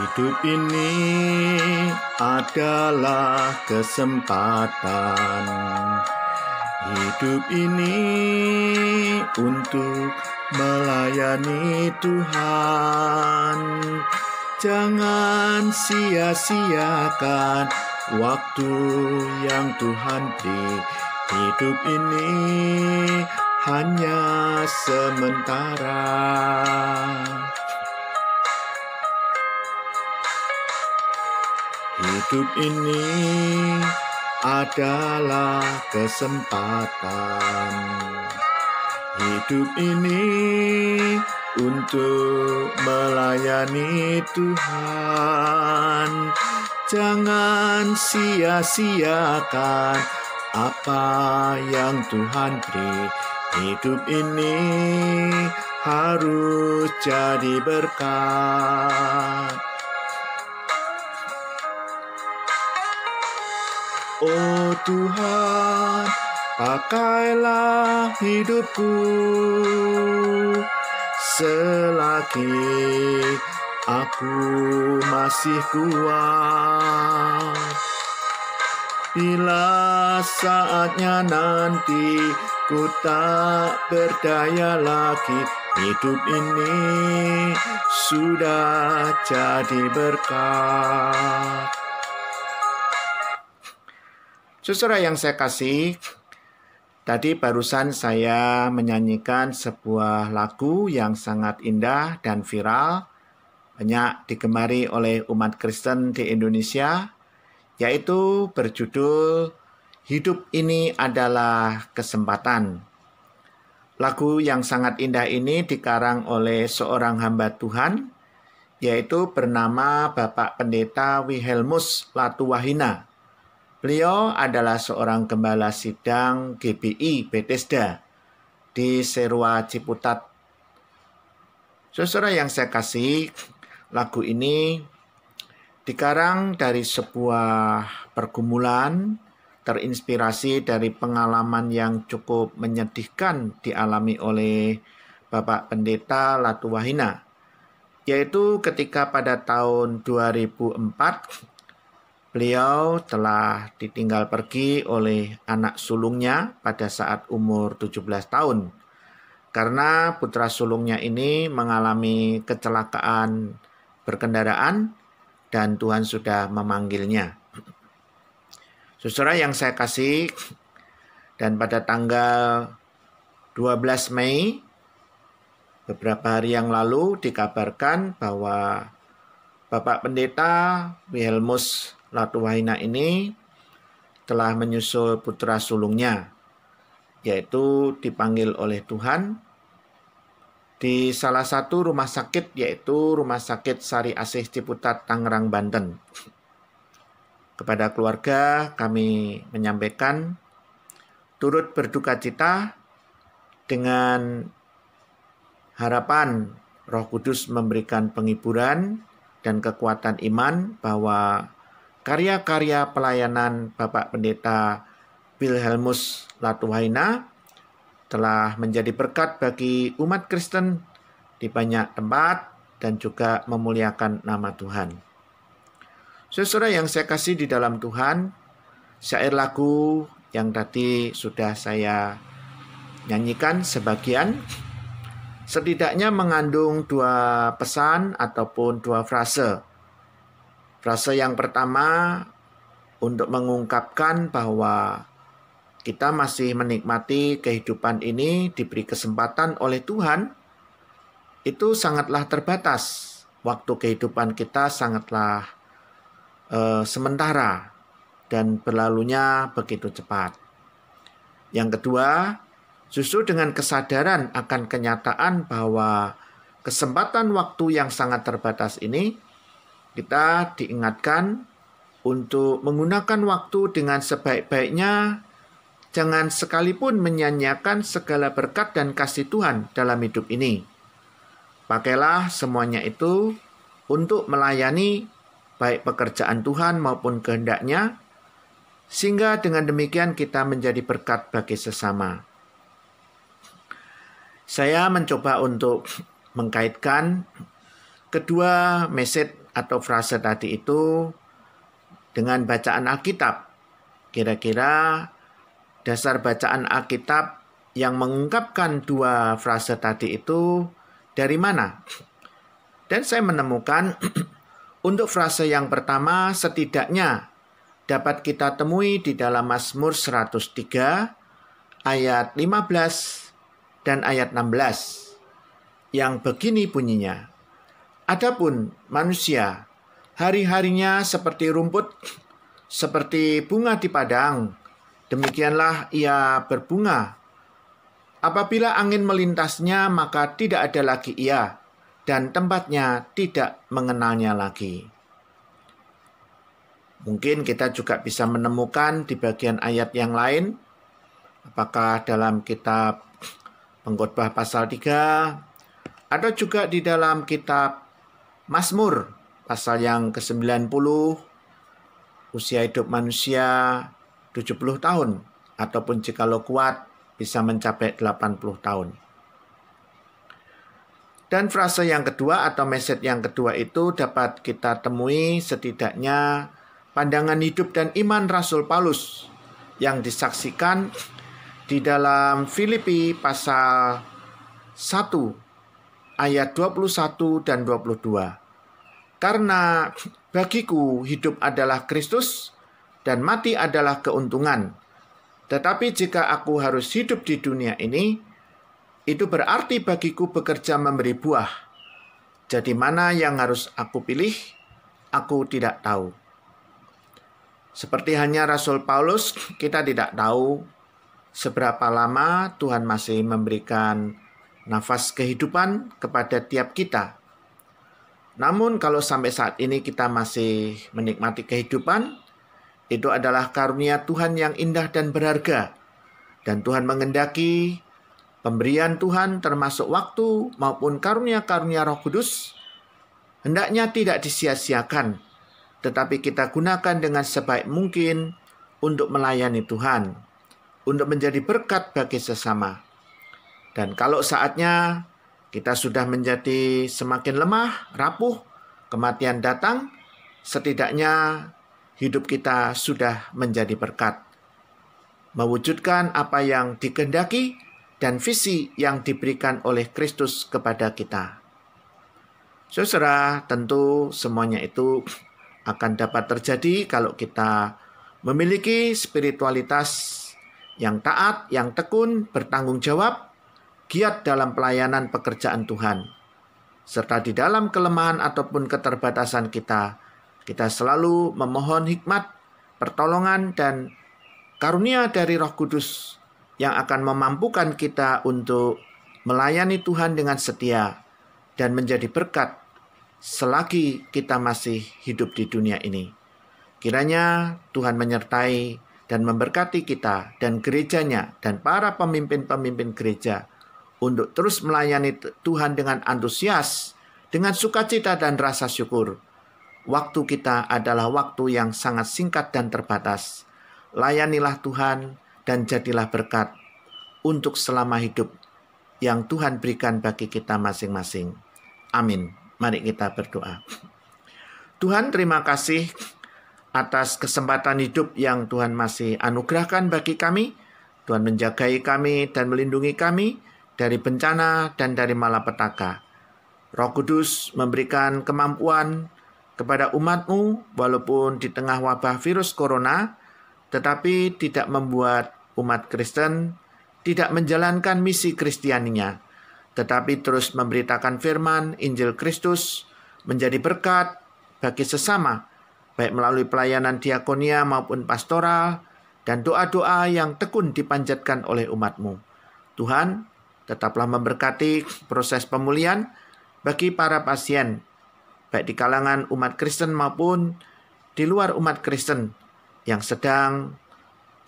Hidup ini adalah kesempatan. Hidup ini untuk melayani Tuhan. Jangan sia-siakan waktu yang Tuhan beri. Hidup ini hanya sementara. Hidup ini adalah kesempatan. Hidup ini untuk melayani Tuhan. Jangan sia-siakan apa yang Tuhan beri. Hidup ini harus jadi berkat. Oh Tuhan, pakailah hidupku selagi aku masih kuat. Bila saatnya nanti ku tak berdaya lagi, hidup ini sudah jadi berkat. Saudara yang saya kasih, tadi barusan saya menyanyikan sebuah lagu yang sangat indah dan viral, banyak digemari oleh umat Kristen di Indonesia, yaitu berjudul Hidup Ini Adalah Kesempatan. Lagu yang sangat indah ini dikarang oleh seorang hamba Tuhan, yaitu bernama Bapak Pendeta Wilhelmus Latuwahina. Beliau adalah seorang gembala sidang GBI Bethesda di Serua Ciputat. Saudara yang saya kasih, lagu ini dikarang dari sebuah pergumulan, terinspirasi dari pengalaman yang cukup menyedihkan dialami oleh Bapak Pendeta Latuwahina, yaitu ketika pada tahun 2004 beliau telah ditinggal pergi oleh anak sulungnya pada saat umur 17 tahun. Karena putra sulungnya ini mengalami kecelakaan berkendaraan dan Tuhan sudah memanggilnya. Saudara yang saya kasih, dan pada tanggal 12 Mei, beberapa hari yang lalu dikabarkan bahwa Bapak Pendeta Wilhelmus Latuwahina ini telah menyusul putra sulungnya, yaitu dipanggil oleh Tuhan di salah satu rumah sakit, yaitu Rumah Sakit Sari Asih Ciputat, Tangerang, Banten. Kepada keluarga kami menyampaikan turut berduka cita dengan harapan Roh Kudus memberikan penghiburan dan kekuatan iman bahwa karya-karya pelayanan Bapak Pendeta Wilhelmus Latuwahina telah menjadi berkat bagi umat Kristen di banyak tempat dan juga memuliakan nama Tuhan. Saudara yang saya kasih di dalam Tuhan, syair lagu yang tadi sudah saya nyanyikan sebagian, setidaknya mengandung dua pesan ataupun dua frase. Frase yang pertama untuk mengungkapkan bahwa kita masih menikmati kehidupan ini diberi kesempatan oleh Tuhan, itu sangatlah terbatas. Waktu kehidupan kita sangatlah sementara dan berlalunya begitu cepat. Yang kedua, justru dengan kesadaran akan kenyataan bahwa kesempatan waktu yang sangat terbatas ini, kita diingatkan untuk menggunakan waktu dengan sebaik-baiknya, jangan sekalipun menyanyiakan segala berkat dan kasih Tuhan dalam hidup ini. Pakailah semuanya itu untuk melayani baik pekerjaan Tuhan maupun kehendaknya, sehingga dengan demikian kita menjadi berkat bagi sesama. Saya mencoba untuk mengkaitkan kedua message atau frase tadi itu dengan bacaan Alkitab. Kira-kira dasar bacaan Alkitab yang mengungkapkan dua frase tadi itu dari mana? Dan saya menemukan untuk frase yang pertama setidaknya dapat kita temui di dalam Mazmur 103 ayat 15 dan ayat 16 yang begini bunyinya. Adapun manusia, hari-harinya seperti rumput, seperti bunga di padang, demikianlah ia berbunga. Apabila angin melintasnya, maka tidak ada lagi ia, dan tempatnya tidak mengenalnya lagi. Mungkin kita juga bisa menemukan di bagian ayat yang lain, apakah dalam kitab Pengkhotbah pasal 3, atau juga di dalam kitab Mazmur pasal yang ke-90, usia hidup manusia 70 tahun, ataupun jikalau kuat bisa mencapai 80 tahun. Dan frase yang kedua atau message yang kedua itu dapat kita temui setidaknya pandangan hidup dan iman Rasul Paulus yang disaksikan di dalam Filipi pasal 1 ayat 21 dan 22. Karena bagiku hidup adalah Kristus dan mati adalah keuntungan. Tetapi jika aku harus hidup di dunia ini, itu berarti bagiku bekerja memberi buah. Jadi mana yang harus aku pilih, aku tidak tahu. Seperti hanya Rasul Paulus, kita tidak tahu seberapa lama Tuhan masih memberikan nafas kehidupan kepada tiap kita. Namun kalau sampai saat ini kita masih menikmati kehidupan, itu adalah karunia Tuhan yang indah dan berharga. Dan Tuhan mengendaki pemberian Tuhan termasuk waktu maupun karunia-karunia Roh Kudus hendaknya tidak disia-siakan, tetapi kita gunakan dengan sebaik mungkin untuk melayani Tuhan, untuk menjadi berkat bagi sesama. Dan kalau saatnya kita sudah menjadi semakin lemah, rapuh, kematian datang, setidaknya hidup kita sudah menjadi berkat, mewujudkan apa yang dikehendaki dan visi yang diberikan oleh Kristus kepada kita. Saudara, tentu semuanya itu akan dapat terjadi kalau kita memiliki spiritualitas yang taat, yang tekun, bertanggung jawab, giat dalam pelayanan pekerjaan Tuhan. Serta di dalam kelemahan ataupun keterbatasan kita selalu memohon hikmat, pertolongan, dan karunia dari Roh Kudus yang akan memampukan kita untuk melayani Tuhan dengan setia dan menjadi berkat selagi kita masih hidup di dunia ini. Kiranya Tuhan menyertai dan memberkati kita dan gerejanya dan para pemimpin-pemimpin gereja untuk terus melayani Tuhan dengan antusias, dengan sukacita dan rasa syukur. Waktu kita adalah waktu yang sangat singkat dan terbatas. Layanilah Tuhan dan jadilah berkat untuk selama hidup yang Tuhan berikan bagi kita masing-masing. Amin. Mari kita berdoa. Tuhan, terima kasih atas kesempatan hidup yang Tuhan masih anugerahkan bagi kami. Tuhan menjagai kami dan melindungi kami dari bencana dan dari malapetaka. Roh Kudus memberikan kemampuan kepada umat-Mu walaupun di tengah wabah virus corona, tetapi tidak membuat umat Kristen tidak menjalankan misi Kristianinya, tetapi terus memberitakan firman Injil Kristus menjadi berkat bagi sesama, baik melalui pelayanan diakonia maupun pastoral, dan doa-doa yang tekun dipanjatkan oleh umat-Mu. Tuhan, tetaplah memberkati proses pemulihan bagi para pasien, baik di kalangan umat Kristen maupun di luar umat Kristen yang sedang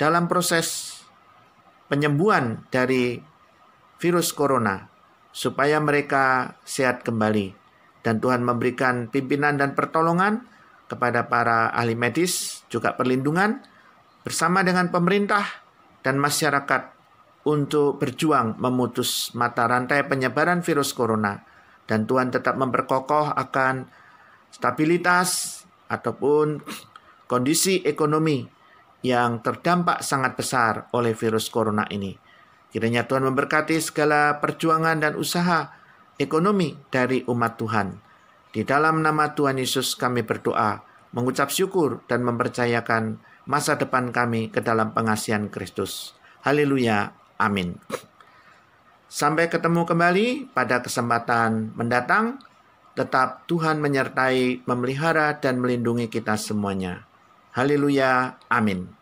dalam proses penyembuhan dari virus corona, supaya mereka sehat kembali. Dan Tuhan memberikan pimpinan dan pertolongan kepada para ahli medis, juga perlindungan bersama dengan pemerintah dan masyarakat untuk berjuang memutus mata rantai penyebaran virus corona. Dan Tuhan tetap memperkokoh akan stabilitas ataupun kondisi ekonomi yang terdampak sangat besar oleh virus corona ini. Kiranya Tuhan memberkati segala perjuangan dan usaha ekonomi dari umat Tuhan. Di dalam nama Tuhan Yesus kami berdoa, mengucap syukur dan mempercayakan masa depan kami ke dalam pengasihan Kristus. Haleluya. Amin. Sampai ketemu kembali pada kesempatan mendatang. Tetap Tuhan menyertai, memelihara, dan melindungi kita semuanya. Haleluya. Amin.